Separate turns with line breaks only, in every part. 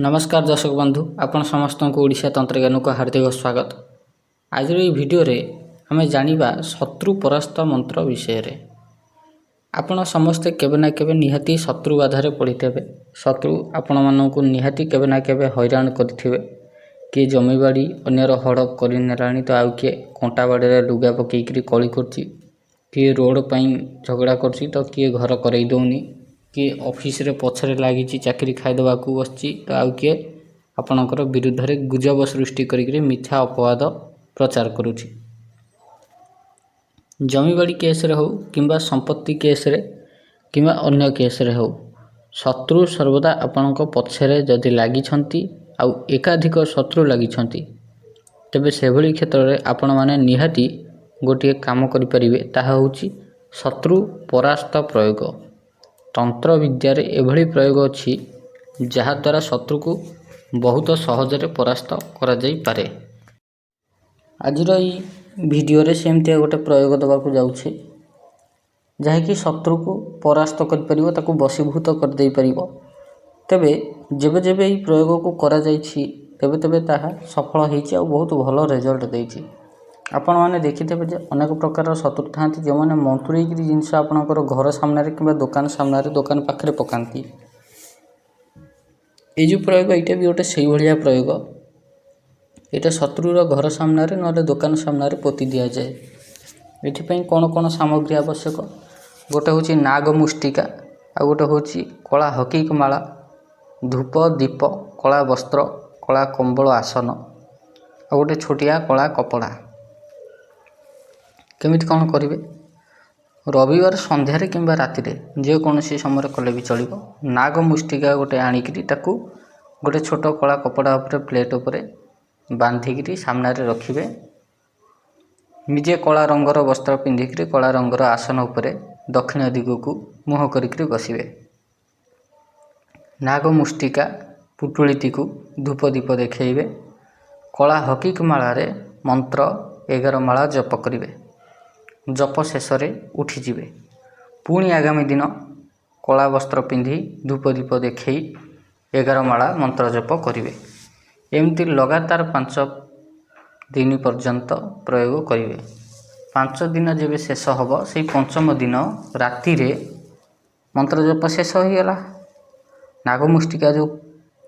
नमस्कार दर्शक बंधु आपण समस्त को ओडिशा तंत्रज्ञान को हार्दिक स्वागत। आज वीडियो रे आम जानिबा शत्रु परास्त मंत्र विषय रे। आपण समस्ते केबे ना केबे निहाती शत्रु बाधारे पड़िथेबे। शत्रु आपण मानकु निहाती केबे ना केबे हैरान करथिबे। किए जमीबाड़ी अन्यर हड़प कर नेलाणी तो आउ किए कंटा बाड़ी लुगा पकईकरी कली करछि, किए रोड पई झगड़ा करछि तो किए घर करई दउनी, किए ऑफिस रे पछरे लागिछि चाकरी खाइदबा को बसछि तो आउ किए आपणकर विरुद्ध रे गुजब सृष्टि करिकरी मिथ्या अपवाद प्रचार करुछि। जमीबाड़ी केस रे हो किंबा संपत्ति केस रे किंबा अन्य केस रे हो, शत्रु सर्वदा आपणक पछरे जदि लागिछंती आउ एकाधिक शत्रु लागिछंती तेबे सेभଳି क्षेत्र रे आपण माने निहाती गोटे काम करि परिबे, ताहा होछि शत्रु परास्त प्रयोग। तंत्र विद्या रे एभଳି प्रयोग अछि जहा द्वारा शत्रु को बहुत सहज रे परास्त करा जाई पारे। आज वीडियो रे सेमते गोटे प्रयोग दबा को जाउछे जहा कि शत्रु को परास्त कर परिबो, ताको वशीभूत कर देई परिबो। तेबे जेबे जेबे ई प्रयोग को करा जाईछि तेबे तेबे ताहा सफल हेछि आ बहुत भलो रिजल्ट देछि। आपण माने देखिथेबे जे अनेक प्रकार शत्रु थांती जो माने मंतुरी गिरी जिंस आपणकर घर सामने रे किबा दुकान सामने रे दुकान पाखरे पकांती। ए जो प्रयोग एटा भी गोटे सेही भलिया प्रयोग। एटा शत्रुर घर सामने रे नले दुकान सामने रे पोती दिया जाए। एथि पई कोन सामग्री आवश्यक? गोटे होची नाग मुष्टिका, आ गोटे होची कला हकीक माला, धूप दीप, कला वस्त्र, कला कंबल आसन, आ गोटे छोटिया कला कपड़ा। केमिति कौन करिवे? रविवार संध्यारे किंबा राति रे जे कोनोसी समय कले भी चलिबो। नाग मुष्टिका गोटे आनिकरी ताकू गोटे छोट कला कपड़ा उपरे प्लेट उपरे बांधिकरी सामने रे रखिबे। निजे कला रंगर वस्त्र पिंधिकरी कला रंगर आसन उपरे दक्षिण दिगकू मुह करिकरी बसिबे। नाग मुष्टिका पुटुलिटी को धूप दीप देखैबे। कला हकीक माला रे मंत्र 11 माला जप करिवे। जप शेष रे उठी जिवे। पुणी आगामी दिन कला वस्त्र पिंधि धूप दीप देखई 11 माला मंत्र जप करिवे। एमती लगातार 5 दिन पर्यंत प्रयोग करिवे। 5 दिन जेबे शेष हबो सेई पंचम दिन राति रे मंत्र जप शेष हो गला। नागमुष्टिका जो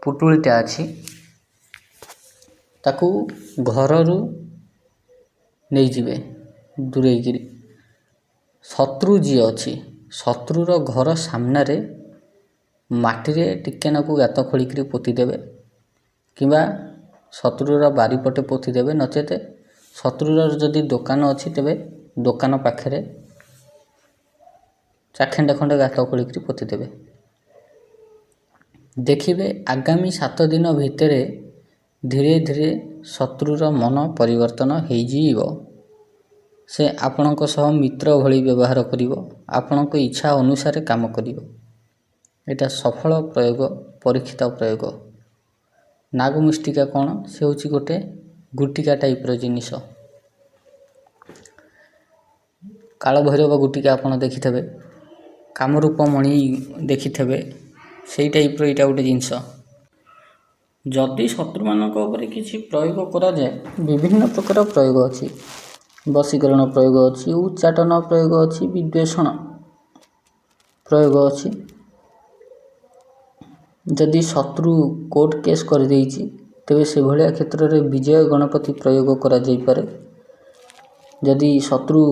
पुटुलिटा अछि ताकू घररू नहीं जिवे दूरे गिरी। शत्रु जी अच्छी शत्रुर घर सामने रे माटी रे टिके नाकू गात खोलिकरी पोती देवे किंबा शत्रुर बारीपटे पोती देवे। नचेते शत्रुर जदि दुकान अच्छी तेबे दुकान पाखरे चाखेंडे खंडे गात खोलिकरी पोती देवे। देखिबे आगामी 7 दिन भितरे धीरे धीरे शत्रुर मन परिवर्तन हो जीवो। से आपणक सह मित्र भली व्यवहार करिवो, आपणक इच्छा अनुसार काम करिवो। एटा सफल प्रयोग, परीक्षित प्रयोग। नागमुष्टिका कौन? से होची गोटे गुटिका टाइप रो जिनिस। काल भैरव गुटिका आपण देखिथबे, कामरूप मणि देखिथबे, सेही टाइप रो एटा गोटे जिनिस। जदि शत्रु मानक ऊपर किसी प्रयोग करा जाए, विभिन्न प्रकार प्रयोग अछि। वशीकरण प्रयोग अछि, उच्चाटन प्रयोग अछि, विद्वेषण प्रयोग अछि। जदि शत्रु कोर्ट केस कर देइछि तेबे से भलिया क्षेत्र रे विजय गणपति प्रयोग करा जाई पारे। जदि शत्रु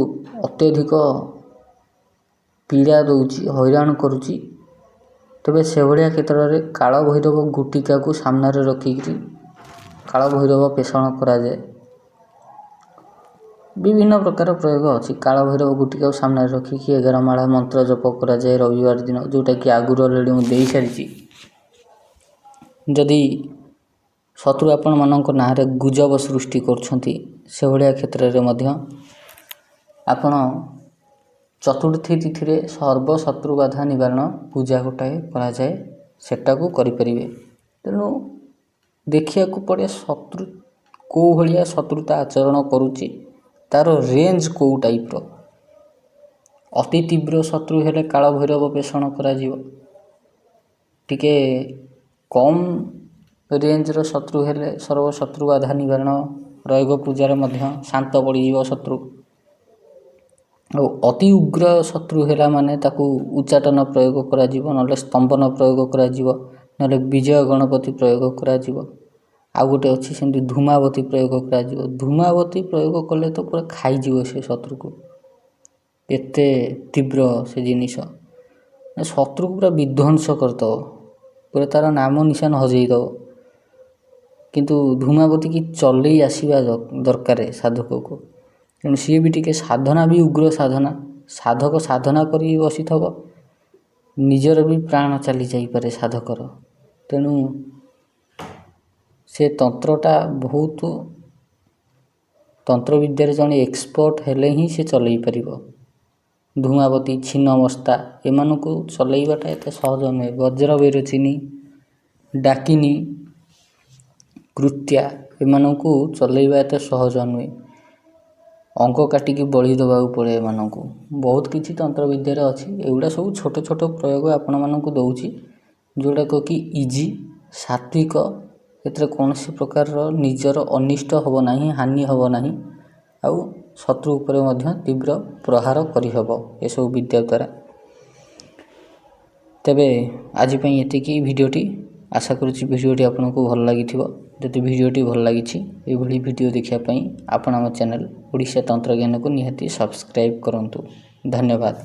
अत्यधिक पीड़ा दउछि, हैरान करूछि, तेबे से भलिया क्षेत्र रे काल भैरव गुटिका को सामने रे रखिकरी काल भैरव पेषण करा जाए। विभिन्न प्रकार प्रयोग अछि। काल भैरव गुटिका को सामने रे रखिकरी 11 माला मंत्र जप करा जाए रविवार दिन, जोटा कि आगुर ऑलरेडी मु देई सारिछि। जदि शत्रु आपण मानक ना रे गुजब सृष्टि करछंती से भलिया क्षेत्र रे मध्य आपण चतुर्थी तिथि रे सर्व शत्रु बाधा निवारण पूजा गोटाए करा जाए, सेटा को करि परिबे। तेनु देखिया को पड़े शत्रु को भलिया शत्रुता आचरण करूची, तारो रेंज को टाइप रो। अति तीव्र शत्रु हेले काल भैरव पेषण करा जीवो। टिके कम ରେଞ୍ଜର ଶତ୍ରୁ ହେଲେ ସର୍ବଶତ୍ରୁ ବାଧା ନିବାରଣ ପ୍ରୟୋଗ ପୂଜାରେ ମଧ୍ୟ ଶାନ୍ତ ପଡ଼ିଯିବ ଶତ୍ରୁ। ଆଉ ଅତି ଉଗ୍ର ଶତ୍ରୁ ହେଲା ମାନେ ତାକୁ ଉଚ୍ଚାଟନ ପ୍ରୟୋଗ କରାଯିବ, ନହେଲେ ସ୍ତମ୍ଭନ ପ୍ରୟୋଗ କରାଯିବ, ନହେଲେ ବିଜୟ ଗଣପତି ପ୍ରୟୋଗ କରାଯିବ। ଆଉ ଗୋଟେ ଅଛି ସେମିତି ଧୂମାବତୀ ପ୍ରୟୋଗ କରାଯିବ। ଧୂମାବତୀ ପ୍ରୟୋଗ କଲେ ତ ପୁରା ଖାଇଯିବ ସେ ଶତ୍ରୁକୁ, ଏତେ ତୀବ୍ର ସେ ଜିନିଷ, ଶତ୍ରୁକୁ ପୁରା ବିଧ୍ୱଂସ କରିଦେବ, ପୁରା ତା'ର ନାମ ନିଶାନ ହଜେଇ ଦେବ। କିନ୍ତୁ ଧୂମାବତୀକି ଚଲେଇ ଆସିବା ଦରକାର ସାଧକକୁ, ତେଣୁ ସିଏ ବି ଟିକେ ସାଧନା ବି ଉଗ୍ର ସାଧନା। ସାଧକ ସାଧନା କରି ବସିଥିବ, ନିଜର ବି ପ୍ରାଣ ଚାଲି ଯାଇପାରେ ସାଧକର। ତେଣୁ ସେ ତନ୍ତ୍ରଟା ବହୁତ, ତନ୍ତ୍ରବିଦ୍ୟାରେ ଜଣେ ଏକ୍ସପର୍ଟ ହେଲେ ହିଁ ସେ ଚଲେଇ ପାରିବ। ଧୂମାବତୀ, ଛିନ୍ନମସ୍ତା ଏମାନଙ୍କୁ ଚଲେଇବାଟା ଏତେ ସହଜ ନୁହେଁ। ବଜ୍ର ବିରୋଚିନୀ, ଡାକିନୀ, କୃତ୍ୟା ଏମାନଙ୍କୁ ଚଲେଇବା ଏତେ ସହଜ ନୁହେଁ। ଅଙ୍କ କାଟିକି ବଳି ଦେବାକୁ ପଡ଼େ ଏମାନଙ୍କୁ। ବହୁତ କିଛି ତନ୍ତ୍ରବିଦ୍ୟାରେ ଅଛି। ଏଗୁଡ଼ା ସବୁ ଛୋଟ ଛୋଟ ପ୍ରୟୋଗ ଆପଣମାନଙ୍କୁ ଦେଉଛି, ଯେଉଁଟାକ କି ଇଜି, ସାତ୍ଵିକ। ଏଥିରେ କୌଣସି ପ୍ରକାରର ନିଜର ଅନିଷ୍ଟ ହେବ ନାହିଁ, ହାନି ହେବ ନାହିଁ, ଆଉ ଶତ୍ରୁ ଉପରେ ମଧ୍ୟ ତୀବ୍ର ପ୍ରହାର କରିହେବ ଏସବୁ ବିଦ୍ୟା ଦ୍ୱାରା। ତେବେ ଆଜି ପାଇଁ ଏତିକି ଭିଡ଼ିଓଟି। ଆଶା କରୁଛି ଭିଡ଼ିଓଟି ଆପଣଙ୍କୁ ଭଲ ଲାଗିଥିବ। ଯଦି ଭିଡ଼ିଓଟି ଭଲ ଲାଗିଛି, ଏଭଳି ଭିଡ଼ିଓ ଦେଖିବା ପାଇଁ ଆପଣ ଆମ ଚ୍ୟାନେଲ୍ ଓଡ଼ିଶା ତନ୍ତ୍ରଜ୍ଞାନକୁ ନିହାତି ସବସ୍କ୍ରାଇବ୍ କରନ୍ତୁ। ଧନ୍ୟବାଦ।